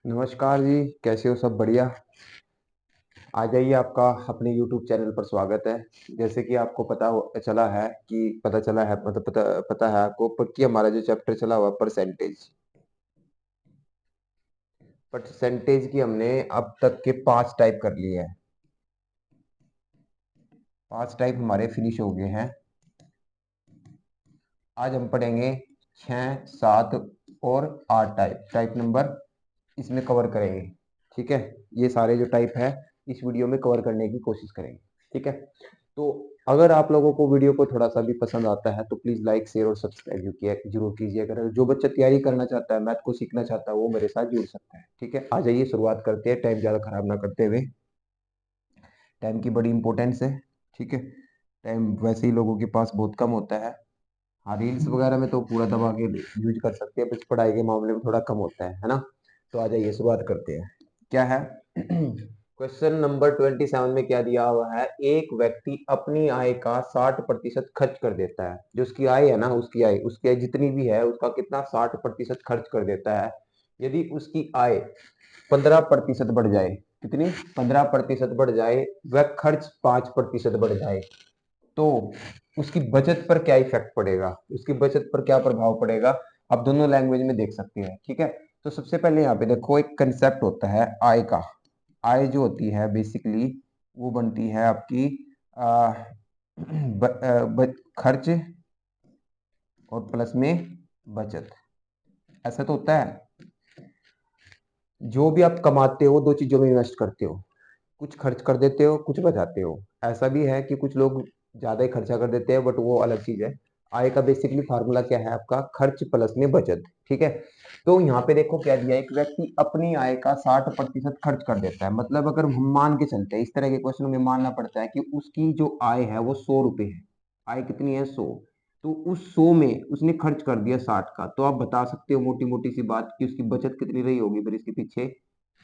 नमस्कार जी। कैसे हो? सब बढ़िया। आ जाइए, आपका अपने YouTube चैनल पर स्वागत है। जैसे कि आपको चला है कि पता चला है, मतलब पता है आपको कि हमारा जो चैप्टर चला हुआ परसेंटेज परसेंटेज की हमने अब तक के 5 टाइप कर लिए हैं। 5 टाइप हमारे फिनिश हो गए हैं। आज हम पढ़ेंगे 6, 7 और 8 टाइप। टाइप नंबर इसमें कवर करेंगे। ठीक है, ये सारे जो टाइप है इस वीडियो में कवर करने की कोशिश करेंगे। ठीक है, तो अगर आप लोगों को वीडियो को थोड़ा सा भी पसंद आता है तो प्लीज लाइक, शेयर और सब्सक्राइब जरूर कीजिए। अगर जो बच्चा तैयारी करना चाहता है, मैथ को सीखना चाहता है, वो मेरे साथ जुड़ सकता है। ठीक है, आ जाइए शुरुआत करते हैं, टाइम ज्यादा खराब ना करते हुए। टाइम की बड़ी इंपॉर्टेंस है। ठीक है, टाइम वैसे ही लोगों के पास बहुत कम होता है। हाँ, रील्स वगैरह में तो पूरा दबा के यूज कर सकते हैं, बस पढ़ाई के मामले में थोड़ा कम होता है ना। तो आ जाइए शुरुआत करते हैं। क्या है? क्वेश्चन नंबर 27 में क्या दिया हुआ है? एक व्यक्ति अपनी आय का 60% खर्च कर देता है। जो उसकी आय है ना, उसकी आय जितनी भी है उसका कितना 60% खर्च कर देता है। यदि उसकी आय 15% बढ़ जाए, कितनी? 15% बढ़ जाए, वह खर्च 5% बढ़ जाए, तो उसकी बचत पर क्या इफेक्ट पड़ेगा, उसकी बचत पर क्या प्रभाव पड़ेगा? आप दोनों लैंग्वेज में देख सकते हैं। ठीक है, तो सबसे पहले यहाँ पे देखो, एक कंसेप्ट होता है आय का। आय जो होती है बेसिकली वो बनती है आपकी आ, खर्च और प्लस में बचत। ऐसा तो होता है। जो भी आप कमाते हो, दो चीजों में इन्वेस्ट करते हो। कुछ खर्च कर देते हो, कुछ बचाते हो। ऐसा भी है कि कुछ लोग ज्यादा ही खर्चा कर देते हैं, बट वो अलग चीज है। आय का बेसिकली फार्मूला क्या है? आपका खर्च प्लस में बचत। ठीक है, तो यहाँ पे देखो क्या दिया, एक व्यक्ति अपनी आय का 60% खर्च कर देता है। मतलब अगर हम मान के चलते हैं, इस तरह के क्वेश्चन में मानना पड़ता है कि उसकी जो आय है वो 100 रुपए है। आय कितनी है? 100। तो उस 100 में उसने खर्च कर दिया 60 का, तो आप बता सकते हो मोटी मोटी सी बात कि उसकी बचत कितनी रही होगी फिर इसके पीछे?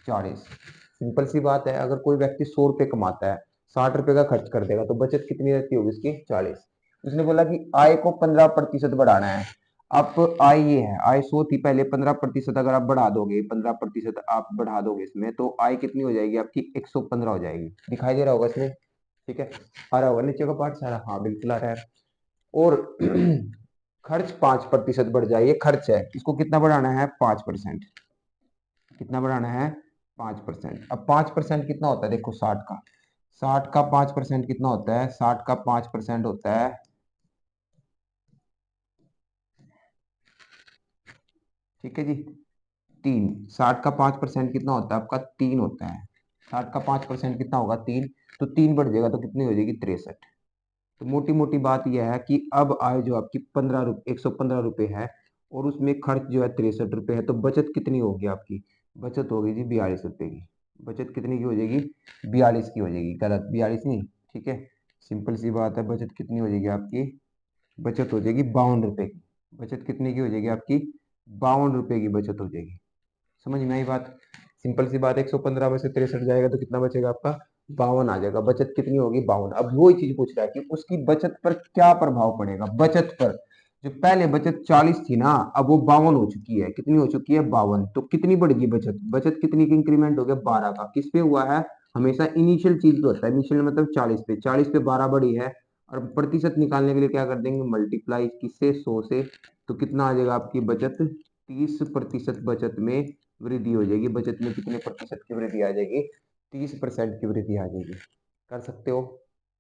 40। सिंपल सी बात है, अगर कोई व्यक्ति 100 रुपए कमाता है, 60 रुपए का खर्च कर देगा, तो बचत कितनी रहती होगी इसकी? 40। उसने बोला कि आय को 15% बढ़ाना है। अब आय ये है, आय 100 थी पहले, 15% अगर आप बढ़ा दोगे, 15% आप बढ़ा दोगे इसमें, तो आय कितनी हो जाएगी आपकी? 115 हो जाएगी। दिखाई दे रहा होगा इसमें? ठीक है, आ रहा होगा नीचे का पार्ट सारा? हाँ बिल्कुल आ रहा है। और खर्च 5% बढ़ जाए, ये खर्च है, इसको कितना बढ़ाना है? 5%। कितना बढ़ाना है? 5%। अब 5% कितना होता है? देखो 60 का, 5% कितना होता है? 60 का 5% होता है, ठीक है जी, 3। 60 का 5% कितना होता है आपका? 3 होता है। 60 का 5% कितना होगा? 3। तो 3 बढ़ जाएगा तो कितनी हो जाएगी? 63। तो मोटी मोटी बात यह है कि अब आय जो आपकी 15 रुपये, 115 रुपये है, और उसमें खर्च जो है 63 रुपये है, तो बचत कितनी होगी आपकी? बचत होगी जी 42 रुपये की। बचत कितने की हो जाएगी? 42 की हो जाएगी। गलत, 42 नहीं। ठीक है, सिंपल सी बात है, बचत कितनी हो जाएगी आपकी? बचत हो जाएगी 52 रुपये की। बचत कितने की हो जाएगी आपकी? 52 रुपये की बचत हो जाएगी। समझ में आई बात? सिंपल सी बात है, 115 में से 63 जाएगा तो कितना बचेगा आपका? 52 आ जाएगा। बचत कितनी होगी? 52। अब वही चीज पूछ रहा है कि उसकी बचत पर क्या प्रभाव पड़ेगा? बचत पर जो पहले बचत 40 थी ना, अब वो 52 हो चुकी है। कितनी हो चुकी है? 52। तो कितनी बढ़ गई बचत? बचत कितनी की इंक्रीमेंट हो गया? 12 का। किस पे हुआ है? हमेशा इनिशियल चीज पे होता है। इनिशियल मतलब 40 पे, 40 पे 12 बढ़ी है। और प्रतिशत निकालने के लिए क्या कर देंगे? मल्टीप्लाई किससे? 100 से। तो कितना आ जाएगा आपकी बचत? 30% बचत में वृद्धि हो जाएगी। बचत में कितने प्रतिशत की वृद्धि आ जाएगी? 30% की वृद्धि आ जाएगी। कर सकते हो?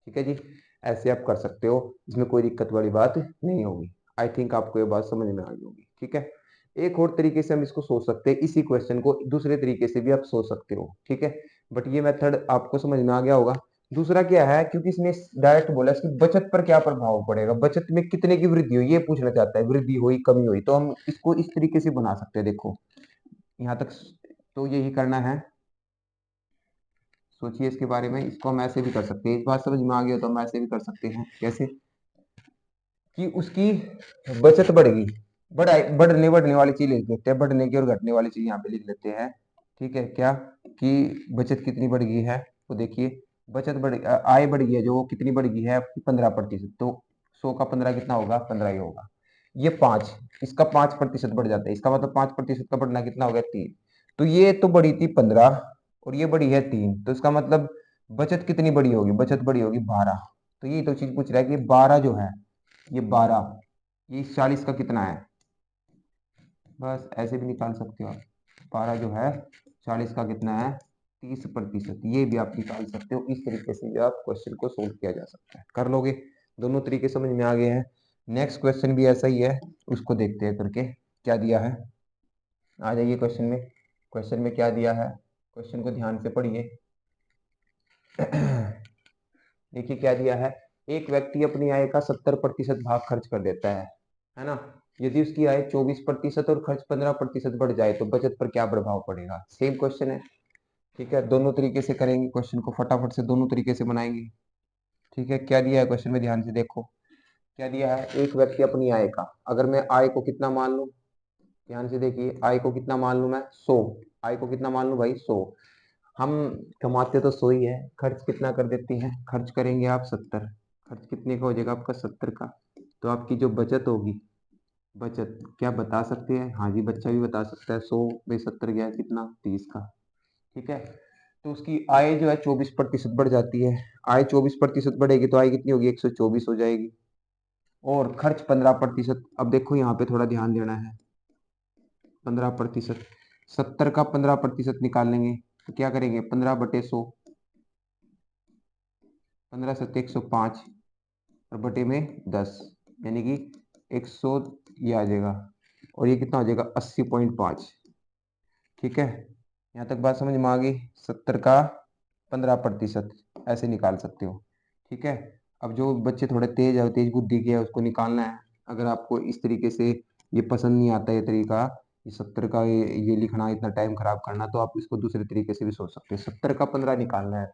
ठीक है जी, ऐसे आप कर सकते हो, इसमें कोई दिक्कत वाली बात नहीं होगी। आई थिंक आपको ये बात समझ में आ गई होगी। ठीक है, एक और तरीके से हम इसको सोच सकते हैं, इसी क्वेश्चन को दूसरे तरीके से भी आप सोच सकते हो। ठीक है, बट ये मेथड आपको समझ में आ गया होगा। दूसरा क्या है, क्योंकि इसने डायरेक्ट बोला इसकी बचत पर क्या प्रभाव पड़ेगा, बचत में कितने की वृद्धि हुई ये पूछना चाहता है। वृद्धि हुई, कमी हुई, तो हम इसको इस तरीके से बना सकते हैं। देखो यहाँ तक तो यही करना है। सोचिए इसके बारे में, इसको हम ऐसे भी कर सकते हैं। इस बात समझ में आ गया तो हम ऐसे भी कर सकते हैं। कैसे? कि उसकी बचत बढ़ेगी। बढ़ने बढ़ने वाली चीज लिख लेते हैं, बढ़ने की और घटने वाली चीज यहाँ पे लिख लेते हैं। ठीक है, क्या कि बचत कितनी बढ़ गई है? तो देखिए, आय बढ़ गई है जो, वो कितनी बढ़ गई है? 15%। तो 100 का 15 कितना होगा? 15 ही होगा। ये 5, इसका 5% बढ़ जाता है, इसका मतलब 5% का बढ़ना कितना हो गया? 3। तो ये तो बड़ी थी 15 और ये बड़ी है 3, तो इसका मतलब बचत कितनी बड़ी होगी, बचत बड़ी होगी 12। तो यही तो चीज पूछ रहा है कि 12 जो है, ये 12 ये 40 का कितना है, बस ऐसे भी निकाल सकते हो आप। 12 जो है 40 का कितना है, 30%। ये भी आप निकाल सकते हो, इस तरीके से भी आप क्वेश्चन को सोल्व किया जा सकता है, कर लोगे। दोनों तरीके समझ में आ गए हैं। नेक्स्ट क्वेश्चन भी ऐसा ही है, उसको देखते हैं करके क्या दिया है। आ जाइए क्वेश्चन में, क्वेश्चन में क्या दिया है, क्वेश्चन को ध्यान से पढ़िए। देखिए क्या दिया है, एक व्यक्ति अपनी आय का 70% भाग खर्च कर देता है ना। यदि उसकी आय 24% और खर्च 15% बढ़ जाए तो बचत पर क्या प्रभाव पड़ेगा। सेम क्वेश्चन है, ठीक है, दोनों तरीके से करेंगे क्वेश्चन को, फटाफट से दोनों तरीके से बनाएंगे। ठीक है, क्या दिया है क्वेश्चन में, ध्यान से देखो क्या दिया है। एक व्यक्ति अपनी आय का, अगर मैं आय को कितना मान लूं, ध्यान से देखिए, आय को कितना मान लूं मैं 100, आय को कितना मान लूं भाई 100। हम कमाते तो 100 ही है, खर्च कितना कर देते हैं, खर्च करेंगे आप 70, खर्च कितने का हो जाएगा आपका 70 का। तो आपकी जो बचत होगी, बचत क्या बता सकते हैं, हाँ जी बच्चा भी बता सकता है, 100 में 70 गया कितना 30 का, ठीक है। तो उसकी आय जो है 24% बढ़ जाती है, आय 24% बढ़ेगी तो आय कितनी होगी 124 हो जाएगी। और खर्च 15%, अब देखो यहाँ पे थोड़ा ध्यान देना है, 15%, 70 का 15% निकाल लेंगे तो क्या करेंगे 15/100, 15 सत्ते 105 और बटे में 10, यानी कि 100 ये आ जाएगा, और ये कितना हो जाएगा 80.5। ठीक है, यहाँ तक बात समझ में आ गई। 70 का 15% ऐसे निकाल सकते हो। ठीक है, अब जो बच्चे थोड़े तेज है, तेज बुद्धि के है, उसको निकालना है। अगर आपको इस तरीके से ये पसंद नहीं आता ये तरीका, ये 70 का ये लिखना, इतना टाइम खराब करना, तो आप इसको दूसरे तरीके से भी सोच सकते हो। 70 का 15 निकालना है,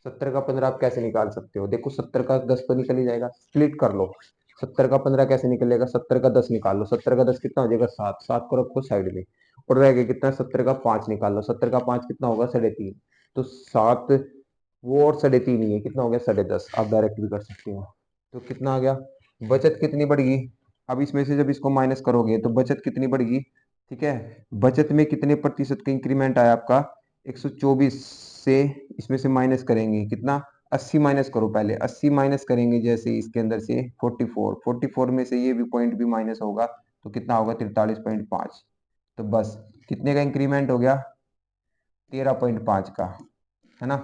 70 का 15 आप कैसे निकाल सकते हो, देखो 70 का 10 तो निकल ही जाएगा, स्प्लिट कर लो। 70 का 15 कैसे निकलेगा, 70 का 10 निकाल लो, 70 का 10 कितना हो जाएगा 7, 7 को रखो साइड में, और रह गया कितना 70 का 5 निकाल लो, 70 का 5 कितना होगा 3.5, तो 7 वो और 3.5 ही है, कितना हो गया 10.5, आप डायरेक्ट भी कर सकते हो। तो कितना आ गया, बचत कितनी बढ़ेगी, अब इसमें से जब इसको माइनस करोगे तो बचत कितनी बढ़ेगी। ठीक है, बचत में कितने प्रतिशत का इंक्रीमेंट आया आपका 124 से, इसमें से माइनस करेंगे कितना 80 माइनस करो, पहले 80 माइनस करेंगे, जैसे इसके अंदर से 44 में से ये भी पॉइंट भी माइनस होगा तो कितना होगा 43.5। तो बस कितने का इंक्रीमेंट हो गया 13.5 का, है ना,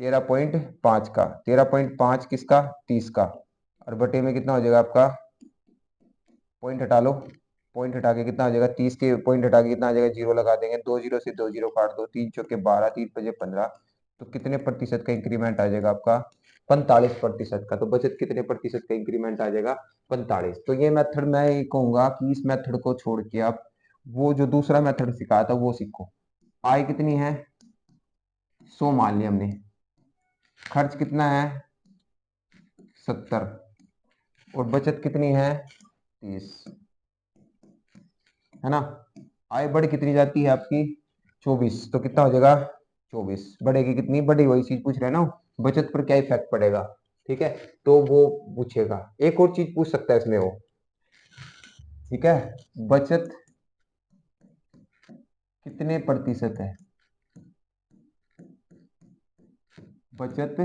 13.5 का, 13.5 किसका 30 का, और बटे में कितना हो जाएगा आपका, पॉइंट हटा लो, पॉइंट हटा के कितना आ जाएगा 30 के पॉइंट हटा के कितना आ जाएगा, जीरो लगा देंगे, 2 जीरो से 2 जीरो काट दो, 3 चौके 12, 3 पजे 15, तो कितने प्रतिशत का इंक्रीमेंट आ जाएगा आपका 45% का। तो बचत कितने प्रतिशत का इंक्रीमेंट आ जाएगा 45। तो ये मेथड मैं ये कहूंगा कि इस मेथड को छोड़ के आप वो जो दूसरा मेथड सिखाया था वो सीखो। आय कितनी है 100 मान लिया हमने, खर्च कितना है 70, और बचत कितनी है 30, है ना। आय बढ़ कितनी जाती है आपकी 24, तो कितना हो जाएगा 24, बढ़ेगी कितनी, बढ़ी वही चीज पूछ रहे हैं ना, बचत पर क्या इफेक्ट पड़ेगा। ठीक है, तो वो पूछेगा, एक और चीज पूछ सकता है इसमें वो। ठीक है, बचत कितने प्रतिशत है, बचत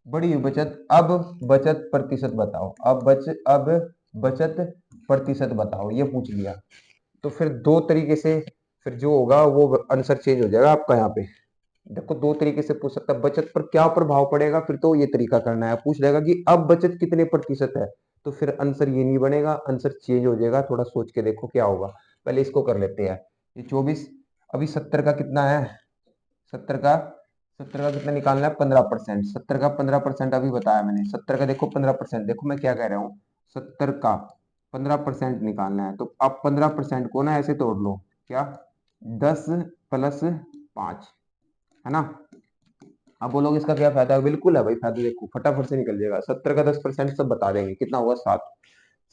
बढ़ी हुई बचत, अब बचत प्रतिशत बताओ, अब बचत प्रतिशत बताओ, ये पूछ लिया। तो फिर दो तरीके से फिर जो होगा वो आंसर चेंज हो जाएगा आपका। यहाँ पे देखो दो तरीके से पूछ सकता है, बचत पर क्या प्रभाव पड़ेगा, फिर तो ये तरीका करना है, पूछ लेगा कि अब बचत कितने प्रतिशत है, तो फिर आंसर ये नहीं बनेगा, आंसर चेंज हो जाएगा। थोड़ा सोच के देखो क्या होगा, पहले इसको कर लेते हैं। ये 24, अभी 70 का कितना है, 70 का 70 का कितना निकालना है 15%, 70 का 15% अभी बताया मैंने, 70 का देखो 15%, देखो मैं क्या कह रहा हूँ, 70 का 15% निकालना है, तो आप 15% को ना ऐसे तोड़ लो, क्या 10 प्लस 5, है ना। अब बोलोगे इसका क्या फायदा है, बिल्कुल है भाई फायदा, देखो फटाफट से निकल जाएगा। 70 का 10% सब बता देंगे कितना होगा 7,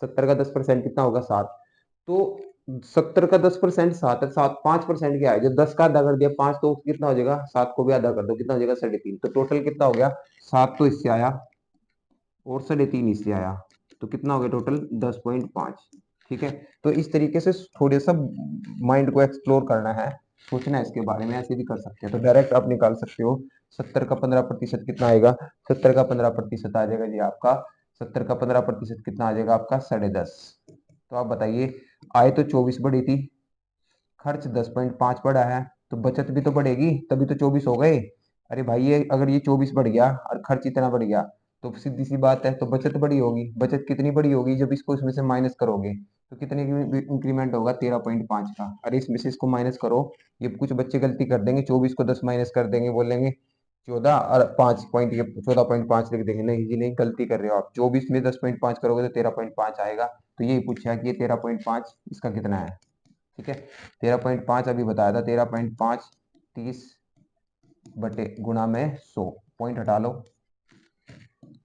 70 का 10% कितना होगा 7, तो 70 का 10% 7 है, 7 5% क्या है, जो 10 का आधा कर दिया 5, तो कितना हो जाएगा 7 को भी आधा कर दो, कितना हो जाएगा 3.5, तो टोटल कितना हो गया 7 तो इससे आया और 3.5 इससे आया, तो कितना हो गया टोटल 10.5। ठीक है, तो इस तरीके से थोड़े सा माइंड को एक्सप्लोर करना है, सोचना है इसके बारे में, ऐसे भी कर सकते हैं। तो डायरेक्ट आप निकाल सकते हो 70 का 15% कितना आएगा, 70 का 15% आ जाएगा जी आपका, 70 का 15% कितना आ जाएगा आपका 10.5। तो आप बताइए, आय तो 24 बढ़ी थी, खर्च 10.5 बढ़ा है, तो बचत भी तो बढ़ेगी, तभी तो 24 हो गए। अरे भाई ये अगर ये 24 बढ़ गया और खर्च इतना बढ़ गया, तो सीधी सी बात है, तो बचत बड़ी होगी। बचत कितनी बड़ी होगी, जब इसको इसमें से माइनस करोगे तो कितने इंक्रीमेंट होगा, 13.5 का। अरे इसमें से इसको माइनस करो, ये कुछ बच्चे गलती कर देंगे, 24 को 10 माइनस कर देंगे, बोलेंगे 14 और 5 पॉइंट, ये 14.5 लिख देंगे। नहीं जी नहीं, गलती कर रहे हो आप, 24 में 10.5 करोगे तो 13.5 आएगा। तो यही पूछा कि ये 13.5 इसका कितना है, ठीक है। 13.5 अभी बताया था, 13.5 30 बटे गुणा में 100, पॉइंट हटा लो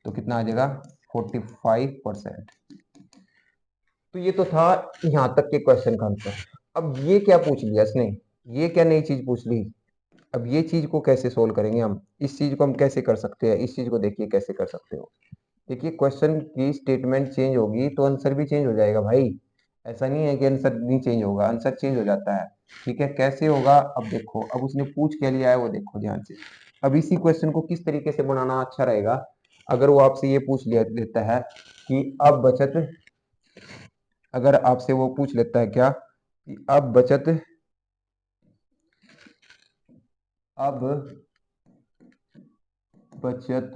तो कितना आ जाएगा 45%। तो ये तो था यहां तक के क्वेश्चन का आंसर। अब ये क्या पूछ लिया इसने, ये क्या नई चीज पूछ ली। अब ये चीज को कैसे सोल्व करेंगे हम, इस चीज को हम कैसे कर सकते हैं, इस चीज को देखिए कैसे कर सकते हो। देखिए क्वेश्चन की स्टेटमेंट चेंज होगी तो आंसर भी चेंज हो जाएगा भाई। ऐसा नहीं है कि आंसर नहीं चेंज होगा, आंसर चेंज हो जाता है। ठीक है, कैसे होगा, अब देखो, अब उसने पूछ क्या लिया है वो देखो ध्यान से। अब इसी क्वेश्चन को किस तरीके से बनाना अच्छा रहेगा, अगर वो आपसे ये पूछ लिया देता है कि अब बचत, अगर आपसे वो पूछ लेता है क्या कि अब बचत, अब बचत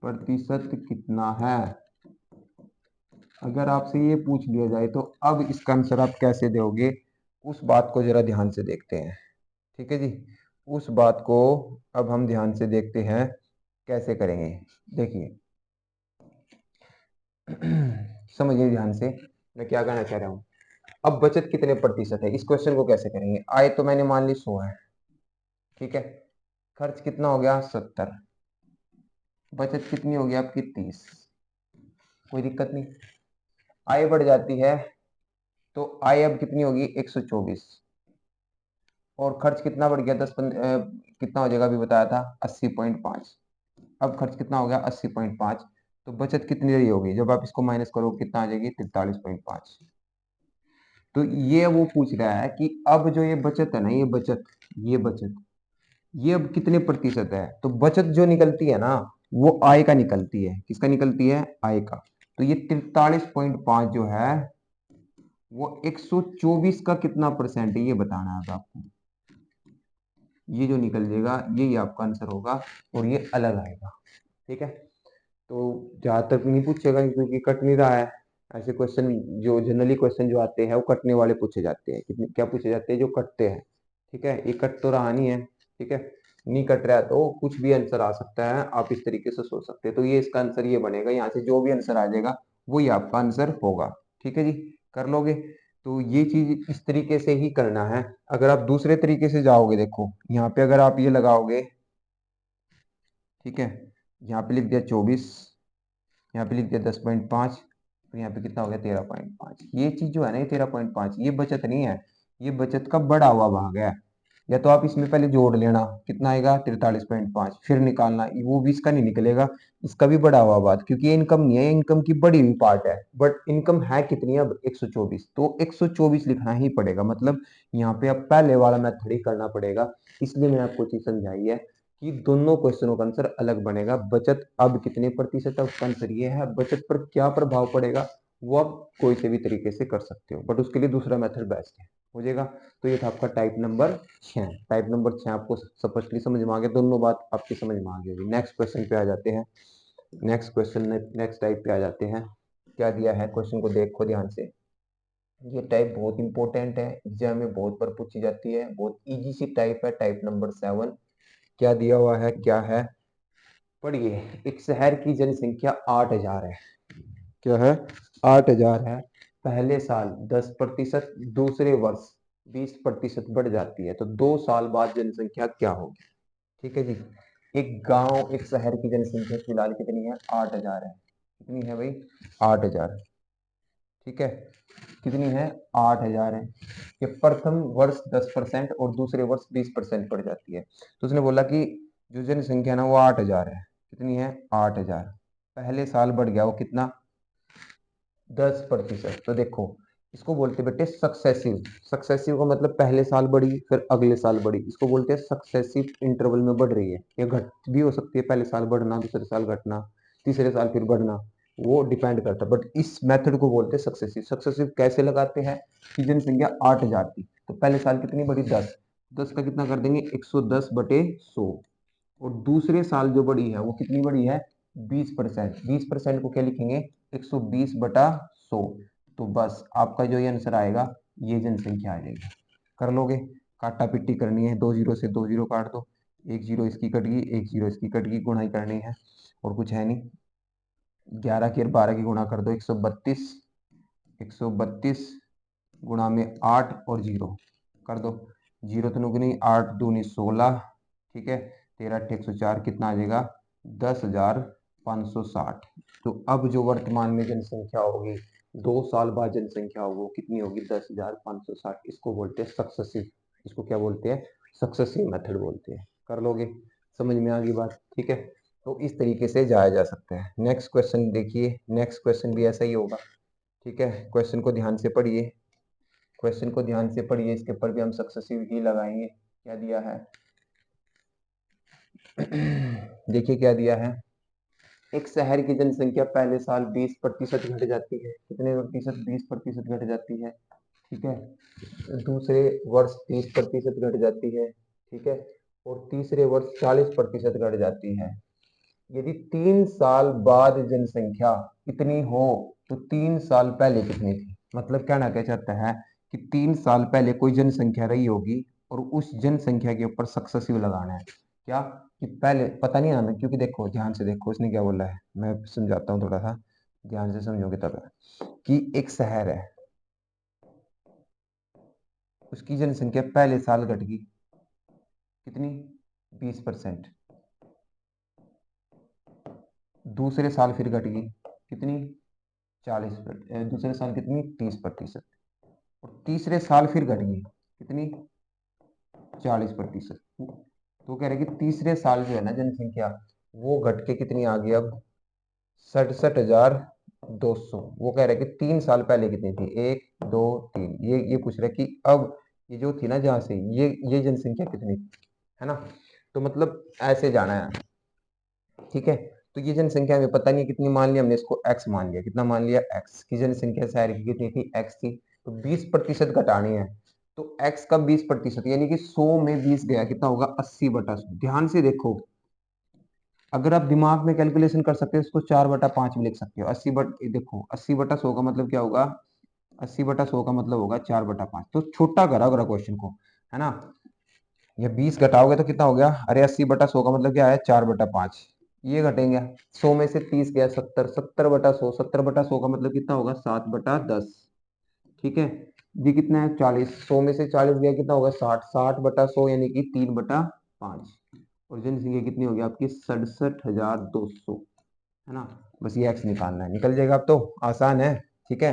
प्रतिशत कितना है, अगर आपसे ये पूछ लिया जाए तो अब इसका आंसर आप कैसे दोगे, उस बात को जरा ध्यान से देखते हैं। ठीक है जी, उस बात को अब हम ध्यान से देखते हैं कैसे करेंगे। देखिए समझिए ध्यान से मैं क्या कहना चाह रहा हूं। अब बचत कितने प्रतिशत है, इस क्वेश्चन को कैसे करेंगे। आय तो मैंने मान ली 100 है, ठीक है। खर्च कितना हो गया 70, बचत कितनी होगी आपकी 30, कोई दिक्कत नहीं। आय बढ़ जाती है तो आय अब कितनी होगी 124, और खर्च कितना बढ़ गया कितना हो जाएगा अभी बताया था 80.5। अब खर्च कितना हो गया 80.5, तो बचत कितनी रही होगी, जब आप इसको माइनस करो कितना आ जाएगी 43.5। तो ये वो पूछ रहा है कि अब जो ये बचत है ना, ये बचत, ये बचत, ये अब कितने प्रतिशत है। तो बचत जो निकलती है ना, वो आय का निकलती है, किसका निकलती है, आय का। तो ये 43.5 जो है वो 124 का कितना परसेंट है, ये बताना है अब आपको। ये जो निकल जाएगा यही आपका आंसर होगा, और ये अलग आएगा। ठीक है, तो जहां तक नहीं पूछेगा क्योंकि कट नहीं रहा है। ऐसे क्वेश्चन जो जनरली क्वेश्चन जो आते हैं वो कटने वाले पूछे जाते हैं, कितने क्या पूछे जाते हैं, जो कटते हैं। ठीक है, ये कट तो रहा नहीं है, ठीक है, नहीं कट रहा है तो कुछ भी आंसर आ सकता है, आप इस तरीके से सोच सकते हैं। तो ये इसका आंसर ये बनेगा, यहाँ से जो भी आंसर आ जाएगा वही आपका आंसर होगा। ठीक है जी, कर लोगे। तो ये चीज इस तरीके से ही करना है। अगर आप दूसरे तरीके से जाओगे, देखो यहाँ पे अगर आप ये लगाओगे, ठीक है, यहाँ पे लिख दिया 24, यहाँ पे लिख दिया 10.5, तो यहाँ पे कितना हो गया 13.5। ये चीज जो है ना, ये 13.5 ये बचत नहीं है, ये बचत का बढ़ा हुआ भाग है। या तो आप इसमें पहले जोड़ लेना कितना आएगा 43.5, फिर निकालना, वो भी इसका नहीं निकलेगा, इसका भी बढ़ा हुआ बात, क्योंकि ये इनकम नहीं है, इनकम की बड़ी हुई पार्ट है। बट इनकम है कितनी, अब 124, तो 124 लिखना ही पड़ेगा। मतलब यहाँ पे अब पहले वाला मेथड ही करना पड़ेगा। इसलिए मैंने आपको चीज समझाई है कि दोनों क्वेश्चनों का आंसर अलग बनेगा। बचत अब कितने प्रतिशत है, उसका आंसर ये है। बचत पर क्या प्रभाव पड़ेगा वो आप कोई से भी तरीके से कर सकते हो, बट उसके लिए दूसरा मेथड बेस्ट है, हो जाएगा। तो ये था आपका टाइप नंबर 6। टाइप नंबर 6 आपको स्पष्टली समझ में आ गया, दोनों बात आपकी समझ में आ गई होगी। नेक्स्ट क्वेश्चन पे आ जाते हैं, नेक्स्ट क्वेश्चन, नेक्स्ट टाइप पे आ जाते हैं। क्या दिया है क्वेश्चन को देखो ध्यान से। ये टाइप बहुत इंपॉर्टेंट है, एग्जाम में बहुत बार पूछी जाती है, बहुत इजी सी टाइप है, टाइप नंबर 7। क्या दिया हुआ है, क्या है, पढ़िए। एक शहर की जनसंख्या 8,000 है, क्या है 8,000 है। पहले साल 10%, दूसरे वर्ष 20% बढ़ जाती है, तो 2 साल बाद जनसंख्या क्या होगी। ठीक है जी, एक गांव, एक शहर की जनसंख्या फिलहाल कितनी है 8,000 है, कितनी है भाई 8,000। ठीक है, कितनी है 8,000 है। कि प्रथम वर्ष 10% और दूसरे वर्ष 20% बढ़ जाती है। तो उसने बोला कि जो जनसंख्या ना वो 8,000 है, कितनी है 8,000, पहले साल बढ़ गया वो कितना 10%। तो देखो इसको बोलते हैं बेटे सक्सेसिव। सक्सेसिव का मतलब पहले साल बढ़ी फिर अगले साल बढ़ी, इसको बोलते हैं सक्सेसिव इंटरवल में बढ़ रही है। ये घट भी हो सकती है, पहले साल बढ़ना, दूसरे साल घटना, तीसरे साल फिर बढ़ना, वो डिपेंड करता है। बट इस मेथड को बोलते हैं सक्सेसिव। सक्सेसिव कैसे लगाते हैं कि जनसंख्या 8,000 थी तो पहले साल कितनी बढ़ी 10, 10 का कितना कर देंगे 110/100, और दूसरे साल जो बढ़ी है वो कितनी बढ़ी है 20%। 20% को क्या लिखेंगे 120/100। तो बस आपका जो ये आंसर आएगा ये जनसंख्या आ जाएगी। कर लोगे, काटा पिट्टी करनी है, 2 जीरो से 2 जीरो काट दो, 1 जीरो इसकी कट गई, 1 जीरो इसकी कट गई, गुणाई करनी है और कुछ है नहीं। 11 की और 12 की गुणा कर दो 132, 132 गुणा में 8 और 0 कर दो, 0 तो नुगनी 8 दूनी 16, ठीक है, 13 अट्ठे 104, कितना आ जाएगा 10,560। तो अब जो वर्तमान में जनसंख्या होगी 2 साल बाद जनसंख्या होगी वो कितनी होगी 10,560। इसको बोलते हैं सक्सेसिव, इसको क्या बोलते हैं सक्सेसिव मेथड बोलते हैं। कर लोगे, समझ में आ गई बात, ठीक है। तो इस तरीके से जाया जा सकता है। नेक्स्ट क्वेश्चन देखिए, नेक्स्ट क्वेश्चन भी ऐसा ही होगा, ठीक है। क्वेश्चन को ध्यान से पढ़िए, क्वेश्चन को ध्यान से पढ़िए, इसके ऊपर भी हम सक्सेसिव ही लगाएंगे। क्या दिया है देखिए क्या दिया है, एक शहर की जनसंख्या पहले साल 20% घट जाती है, कितने प्रतिशत 20% घट जाती है, ठीक है। दूसरे वर्ष 30% घट जाती है, ठीक है, और तीसरे वर्ष 40% घट जाती है। यदि 3 साल बाद जनसंख्या कितनी हो तो 3 साल पहले कितनी थी। मतलब कहना क्या चाहता है कि 3 साल पहले कोई जनसंख्या रही होगी और उस जनसंख्या के ऊपर सक्सेसिव लगाना है। क्या कि पहले पता नहीं आना, क्योंकि देखो ध्यान से देखो इसने क्या बोला है, मैं समझाता हूँ थोड़ा सा, ध्यान से समझोगे तब है। कि एक शहर है, उसकी जनसंख्या पहले साल घट गई कितनी 20%, दूसरे साल फिर घट गई कितनी 40%, दूसरे साल कितनी 30%, और तीसरे साल फिर घट गई कितनी 40%। तो कह रहे कि तीसरे साल जो है ना जनसंख्या वो घट के कितनी आ गई अब 67,200। वो कह रहे कि 3 साल पहले कितनी थी 1 2 3, ये पूछ रहे कि अब ये जो थी ना जहां से ये जनसंख्या कितनी थी, है ना। तो मतलब ऐसे जाना है, ठीक है। तो ये जनसंख्या हमें पता नहीं कितनी मान लिया हमने, इसको x मान लिया, कितना मान लिया x की जनसंख्या शहर की कितनी थी x थी, तो 20% घटानी है। तो x का 20% यानी कि 100 में 20 गया, कितना होगा 80/100। ध्यान से देखो, अगर आप दिमाग में कैलकुलेशन कर सकते हो इसको 4/5 भी लिख सकते हो। 80 बट देखो 80/100 का मतलब क्या होगा, 80/100 का मतलब होगा 4/5। तो छोटा करा अगर क्वेश्चन को, है ना। ये 20 घटाओगे तो कितना हो गया, अरे 80/100 का मतलब क्या है 4/5, ये घटेंगे 100 में से 30 गया 70, 70/100, 70/100 का मतलब कितना होगा 7/10, ठीक है। ये कितना है 40, 100 में से 40 गया कितना होगा 60, 60/100 यानी कि 3/5, और जनसंख्या कितनी होगी आपकी 67,200, है ना। बस ये एक्स निकालना है, निकल जाएगा। अब तो आसान है, ठीक है।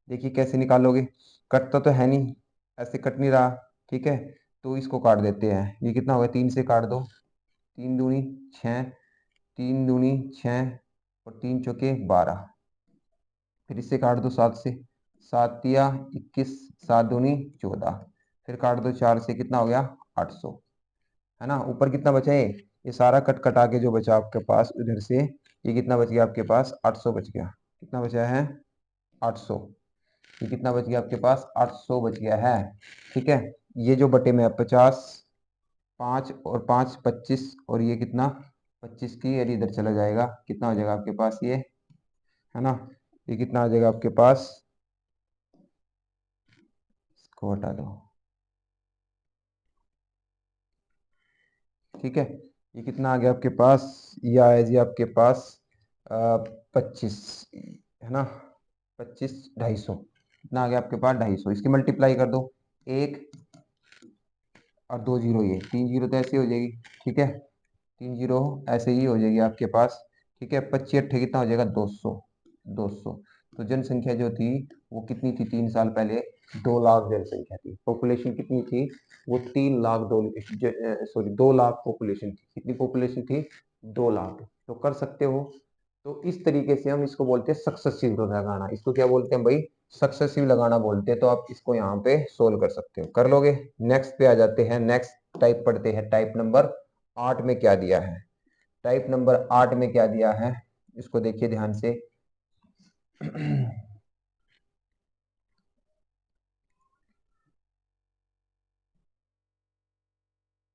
देखिए कैसे निकालोगे, कटता तो है नहीं, ऐसे कट नहीं रहा, ठीक है। तो इसको काट देते हैं, ये कितना होगा 3 से काट दो, 3 दूनी 6, 3 दूनी 6 और 3 चौके 12, फिर इससे काट दो 7 से, 7 या 21, 7 दूनी 14, फिर काट दो 4 से, कितना हो गया 800, है ना। ऊपर कितना बचा है, ये सारा कट कटा के जो बचा आपके पास उधर से, ये कितना बच गया आपके पास 800 बच गया, कितना बचा है 800, ये कितना बच गया आपके पास 800 बच गया है, ठीक है। ये जो बटे में 50, 5 और 5 25, और ये कितना 25 की, यदि इधर चला जाएगा कितना हो जाएगा आपके पास ये, है ना। ये कितना आ जाएगा आपके पास, इसको हटा दो, ठीक है। ये कितना आ गया आपके पास, ये आया जी आपके पास 25, है ना, 25 250, कितना आ गया आपके पास 250। इसकी मल्टीप्लाई कर दो, 1 और 2 जीरो, ये 3 जीरो तो ऐसे ही हो जाएगी, ठीक है, 3 जीरो ऐसे ही हो जाएगी आपके पास, ठीक है। 25 अट्ठे कितना हो जाएगा 200, 200। तो जनसंख्या जो थी वो कितनी थी 3 साल पहले 2 लाख जनसंख्या थी, पॉपुलेशन कितनी थी वो 3 लाख, 2 लाख पॉपुलेशन थी, कितनी पॉपुलेशन थी 2 लाख। तो कर सकते हो। तो इस तरीके से हम इसको बोलते हैं सक्सेसिव लगाना, इसको क्या बोलते हैं भाई सक्सेसिव लगाना बोलते हैं, तो आप इसको यहाँ पे सोल्व कर सकते हो, कर लोगे। नेक्स्ट पे आ जाते हैं, नेक्स्ट टाइप पढ़ते हैं। टाइप नंबर 8 में क्या दिया है, टाइप नंबर 8 में क्या दिया है, इसको देखिए ध्यान से।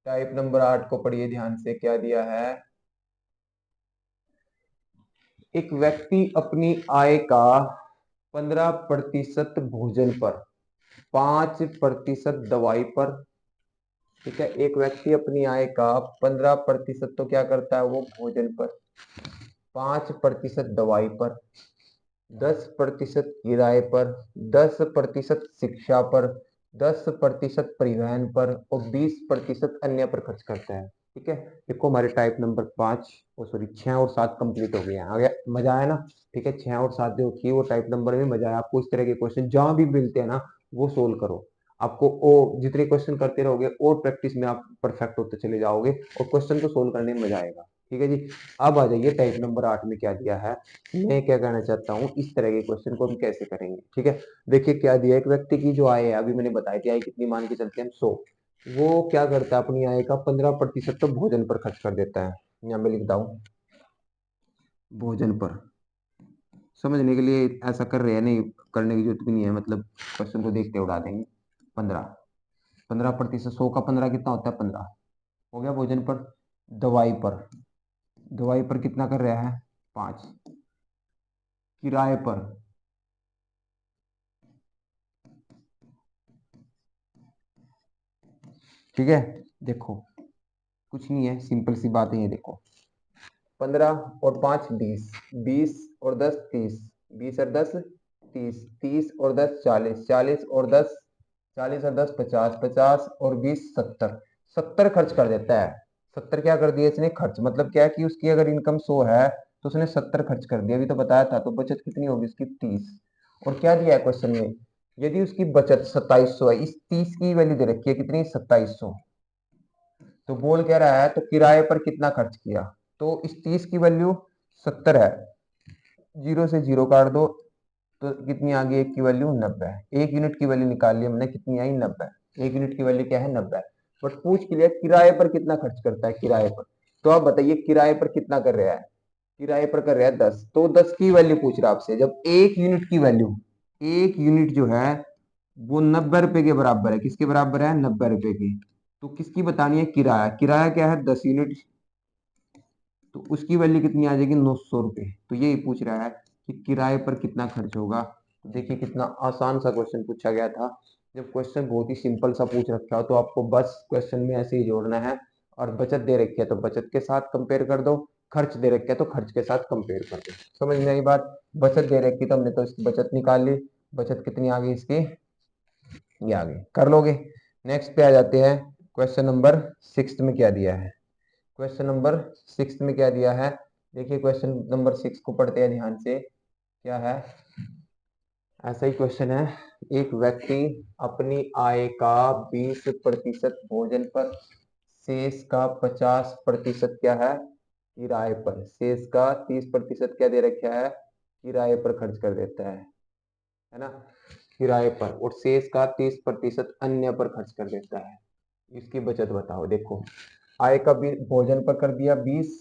टाइप नंबर 8 को पढ़िए ध्यान से, क्या दिया है। एक व्यक्ति अपनी आय का 15% भोजन पर, 5% दवाई पर, ठीक है। एक व्यक्ति अपनी आय का 15% तो क्या करता है वो भोजन पर, 5% दवाई पर, 10% किराए पर, 10% शिक्षा पर, 10% परिवहन पर और 20% अन्य पर खर्च करता है, ठीक है। देखो हमारे टाइप नंबर 5 और सॉरी 6 और 7 कंप्लीट हो गए हैं। आ गया, मजा आया ना, ठीक है। 6 और 7 जो की वो टाइप नंबर में मजा आया आपको। इस तरह के क्वेश्चन जहां भी मिलते हैं ना वो सोल्व करो। आपको ओ जितने क्वेश्चन करते रहोगे और प्रैक्टिस में आप परफेक्ट होते चले जाओगे और क्वेश्चन को सोल्व करने में मजा आएगा, ठीक है जी। अब आ जाइए टाइप नंबर 8 में क्या दिया है। मैं क्या कहना चाहता हूँ, इस तरह के क्वेश्चन को हम कैसे करेंगे, ठीक है। देखिए क्या दिया, एक व्यक्ति की जो आय है, अभी मैंने बताई थी आय कितनी मान के चलते हैं हम 100, वो क्या करता है अपनी आय का 15% तो भोजन पर खर्च कर देता है। यहाँ मैं लिखता हूँ भोजन पर, समझने के लिए ऐसा कर रहे हैं, नहीं करने की जरूरत भी नहीं है, मतलब क्वेश्चन को देखते उड़ा देंगे। 15% 100 का 15 कितना होता है 15 हो गया भोजन पर। दवाई पर, दवाई पर कितना कर रहा है 5, किराए पर, ठीक है। देखो कुछ नहीं है, सिंपल सी बात है ये, देखो 15 और 5 20, 20 और 10 30, 20 और 10 30, 30 और 10 40, 40 और 10 40 और 10 50, 50 और 20 70, 70 खर्च कर देता है। 70 क्या कर दिया इसने खर्च, मतलब क्या है कि उसकी अगर इनकम 100 है तो उसने 70 खर्च कर दिया, अभी तो बताया था। तो बचत कितनी होगी उसकी 30। और क्या दिया है क्वेश्चन में, यदि उसकी बचत 2700 है, इस 30 की वैल्यू दे रखी है कितनी 2700, तो बोल क्या रहा है तो किराए पर कितना खर्च किया, तो इस 30 की वैल्यू 70 है, जीरो से जीरो काट दो तो कितनी आ गई, एक की वैल्यू 90 है। एक यूनिट की वैल्यू निकाल ली हमने, कितनी आई 90। एक यूनिट की वैल्यू क्या है 90। बट पूछ के लिए किराए पर कितना खर्च करता है, किराए पर। तो आप बताइए किराए पर कितना कर रहा है, किराए पर कर रहा है 10, तो 10 की वैल्यू पूछ रहा है आपसे। जब एक यूनिट की वैल्यू, एक यूनिट जो है वो 90 रुपए के बराबर है, किसके बराबर है 90 रुपए की, तो किसकी बतानी है किराया, किराया क्या है 10 यूनिट, तो उसकी वैल्यू कितनी आ जाएगी 900 रुपये। तो यही पूछ रहा है कि किराए पर कितना खर्च होगा। तो देखिए कितना आसान सा क्वेश्चन पूछा गया था। जब क्वेश्चन बहुत ही सिंपल सा पूछ रखा हो तो आपको बस क्वेश्चन में ऐसे ही जोड़ना है। और बचत दे रखी है तो बचत के साथ कंपेयर कर दो, खर्च दे रखे है तो खर्च के साथ कंपेयर कर दो। समझ में आई बात। बचत दे रखी तो हमने तो इसकी बचत निकाल ली, बचत कितनी आ गई इसकी, ये आ गई, कर लोगे। नेक्स्ट पे आ जाते हैं, क्वेश्चन नंबर 6 में क्या दिया है। क्वेश्चन नंबर 6 में क्या दिया है, देखिए क्वेश्चन नंबर 6 को पढ़ते हैं ध्यान से। क्या है, ऐसा ही क्वेश्चन है। एक व्यक्ति अपनी आय का 20% भोजन पर, शेष का 50% क्या है किराए पर, शेष का 30% क्या दे रखा है किराए पर खर्च कर देता है ना, किराए पर। और शेष का 30% अन्य पर खर्च कर देता है। इसकी बचत बताओ। देखो आय का भोजन पर कर दिया 20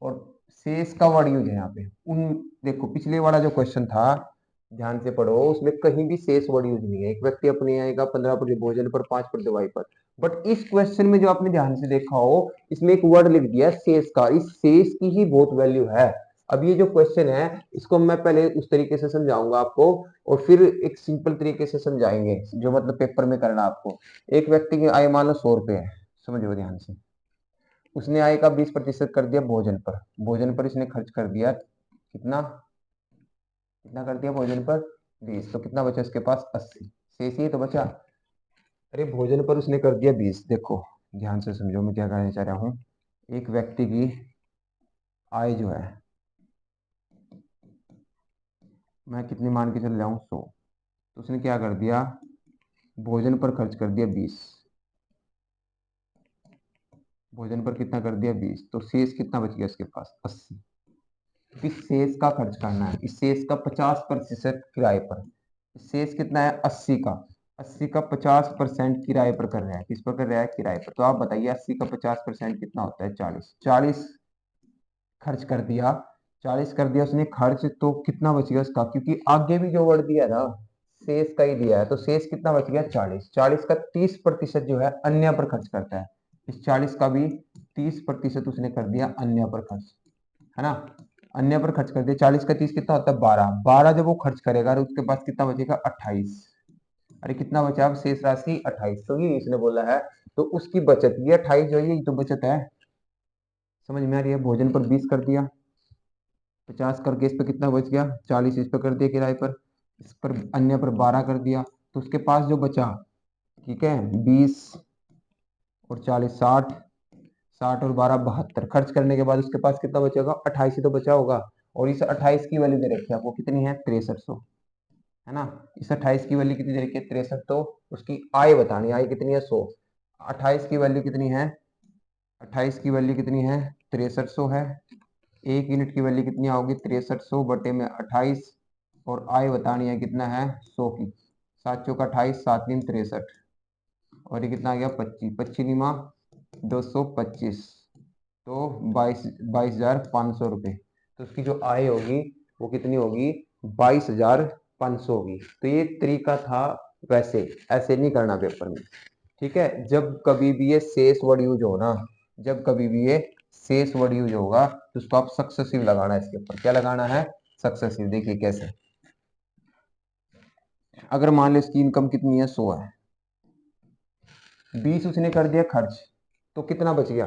और शेष का वर्ड यूज है यहाँ पे उन, देखो पिछले वाला जो क्वेश्चन था ध्यान से पढ़ो, उसमें कहीं भी शेष वर्ड यूज नहीं है। एक व्यक्ति अपने आएगा 15% भोजन पर 5% दवाई पर, बट इस क्वेश्चन में जो आपने ध्यान से देखा हो इसमें एक वर्ड लिख दिया शेष का। इस शेष की ही बहुत वैल्यू है। अब ये जो क्वेश्चन है इसको मैं पहले उस तरीके से समझाऊंगा आपको और फिर एक सिंपल तरीके से समझाएंगे जो मतलब पेपर में करना आपको। एक व्यक्ति की आय मान लो 100 रुपए है, समझो ध्यान से। उसने आय का 20% कर दिया भोजन पर, भोजन पर इसने खर्च कर दिया कितना, कितना कर दिया भोजन पर 20, तो कितना बचा उसके पास 80, शेष ही तो बचा। अरे भोजन पर उसने कर दिया 20, देखो ध्यान से समझो मैं क्या कहना चाह रहा हूँ। एक व्यक्ति की आय जो है, मैं कितनी मान के चल रहा हूँ 100, तो उसने क्या कर दिया भोजन पर खर्च कर दिया 20, भोजन पर कितना कर दिया 20, तो शेष कितना बच गया उसके पास 80। इस शेष का खर्च करना है, इस शेष का 50% किराए पर, शेष कितना है 80 का, 80 का 50% किराए पर कर रहा है, किस पर कर रहा है, किराए पर। तो आप बताइए 80 का 50% कितना होता है, 40। 40 खर्च कर दिया, 40 कर दिया उसने खर्च, तो कितना बच गया उसका, क्योंकि आगे भी जो वर्ड दिया ना शेष का ही दिया है, तो शेष कितना बच गया 40। 40 का 30% जो है अन्य पर खर्च करता है, इस 40 का भी 30% उसने कर दिया अन्य पर खर्च, है ना। अन्य पर खर्च कर दिया, 40 का 30 कितना होता है 12। 12 जब वो खर्च करेगा तो उसके पास कितना बचेगा 28। अरे कितना बचा अब शेष राशि 28, तो ये इसने बोला है। तो उसकी बचत ये 28 जो है ये तो बचत है, समझ में आ रही है। भोजन पर 20 कर दिया, 50 करके इस पर कितना बच गया 40, इस पर कर दिया किराए पर, इस पर अन्य पर 12 कर दिया, तो उसके पास जो बचा, ठीक है 20 और 40 60, 60 और 12 72, खर्च करने के बाद उसके पास कितना बचेगा 28 ही तो बचा होगा। और इस 28 की वैल्यू दे रखी है आपको कितनी है 6300, है ना। इस 28 की वैल्यू कितनी दे रखी है 63, तो उसकी आय बतानी, आय कितनी है 100। 28 की वैल्यू कितनी है, 28 की वैल्यू कितनी है 6300 है। एक यूनिट की वैल्यू कितनी होगी 6300 बटे में 28, और आय बतानी है कितना है 100 की। 7 चौका 28, 7 तीन 63, और ये कितना आ गया 25, 25 निमा 225, तो 22,500 रुपये। तो उसकी जो आय होगी वो कितनी होगी 22,500 होगी। तो ये तरीका था, वैसे ऐसे नहीं करना पेपर में, ठीक है। जब कभी भी ये शेष वर्ड यूज हो ना, जब कभी भी ये शेष वर्ड यूज होगा तो उसको आप सक्सेसिव लगाना है, इसके ऊपर क्या लगाना है सक्सेसिव। देखिए कैसे, अगर मान लो इसकी इनकम कितनी है 100 है, 20 उसने कर दिया खर्च, तो कितना बच गया,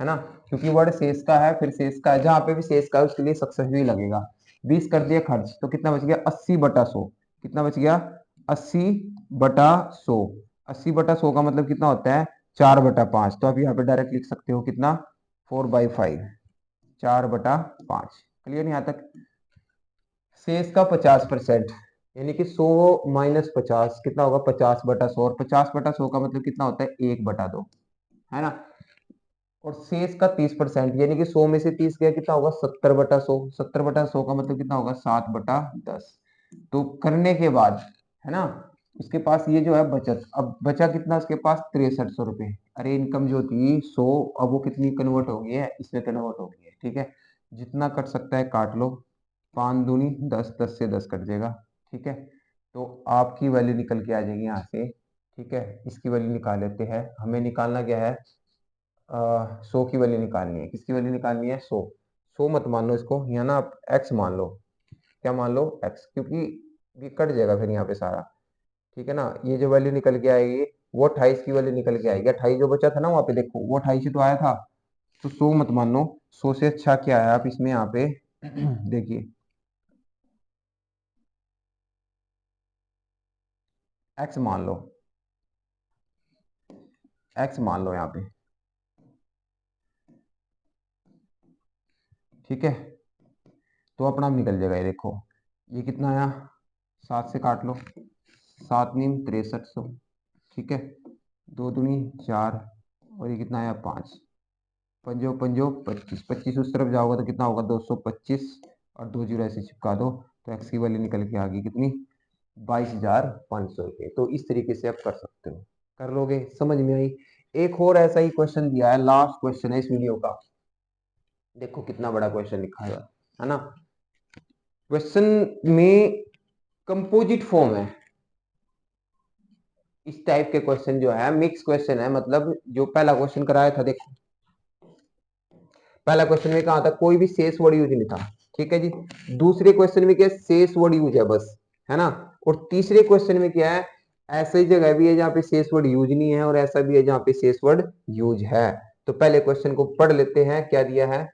है ना। क्योंकि वर्ड शेष का है, फिर शेष का है, जहां पे भी शेष का है उसके लिए सक्सेसिव ही लगेगा। 20 कर दिया खर्च, तो कितना बच गया 80/100, कितना बच गया 80/100। 80/100 का मतलब कितना होता है 4/5, तो आप यहाँ पे डायरेक्ट लिख सकते हो कितना 4/5, 4/5। क्लियर नहीं, यहाँ तक। शेष का 50%, यानी कि 100 माइनस 50 कितना होगा 50/100, और 50/100 का मतलब कितना होता है 1/2, है ना। और शेष का 30%, यानी कि 100 में से 30 गया कितना होगा 70/100, 70/100 का मतलब कितना होगा 7/10। तो करने के बाद, है ना, उसके पास ये जो है बचत, अब बचा कितना उसके पास 6300 रुपये। अरे इनकम जो थी 100, अब वो कितनी कन्वर्ट हो गई है, इसमें कन्वर्ट हो गई है, ठीक है। जितना कट सकता है काट लो, 5 दूनी 10, 10 से 10 कट जाएगा, ठीक है। तो आपकी वैल्यू निकल के आ जाएगी यहाँ से, ठीक है। इसकी वैल्यू निकाल लेते हैं, हमें निकालना क्या है 100 की वैल्यू निकालनी है। किसकी वैल्यू निकालनी है 100। 100 मत मान लो इसको, यहाँ ना आप x मान लो, क्या मान लो x, क्योंकि ये कट जाएगा फिर यहाँ पे सारा, ठीक है ना। ये जो वैल्यू निकल के आएगी वो 28 की वैल्यू निकल के आएगी। 28 जो बचा था ना वहाँ पे देखो वो 28 ही तो आया था, तो 100 मत मान लो। 100 से अच्छा क्या है आप इसमें यहाँ पे देखिए x मान लो, x मान लो यहाँ पे, ठीक है। तो अपना आप निकल जाएगा, ये देखो ये कितना आया, 7 से काट लो, 7 नीम 6300, ठीक है। 2 दूनी 4, और ये कितना आया 5, पंजो पंजो 25, 25 उस तरफ जाओगे तो कितना होगा 225, और 2 जीरो ऐसे चिपका दो, तो एक्स की वैल्यू निकल के आ गई कितनी 22,500 रुपये। तो इस तरीके से आप कर सकते हो, कर लोगे, समझ में आई। एक और ऐसा ही क्वेश्चन दिया है, लास्ट क्वेश्चन है इस वीडियो का, देखो कितना बड़ा क्वेश्चन लिखा है ना। क्वेश्चन में कंपोजिट फॉर्म है, इस टाइप के क्वेश्चन जो है मिक्स क्वेश्चन है, मतलब जो पहला क्वेश्चन कराया था देखो, पहला क्वेश्चन में कहा था कोई भी शेष वर्ड यूज नहीं था, ठीक है जी। दूसरे क्वेश्चन में क्या शेष वर्ड यूज है बस, है ना। और तीसरे क्वेश्चन में क्या है, ऐसी जगह भी है जहां पे शेष वर्ड यूज नहीं है, और ऐसा भी है जहां पे शेष वर्ड यूज है। तो पहले क्वेश्चन को पढ़ लेते हैं, क्या दिया है।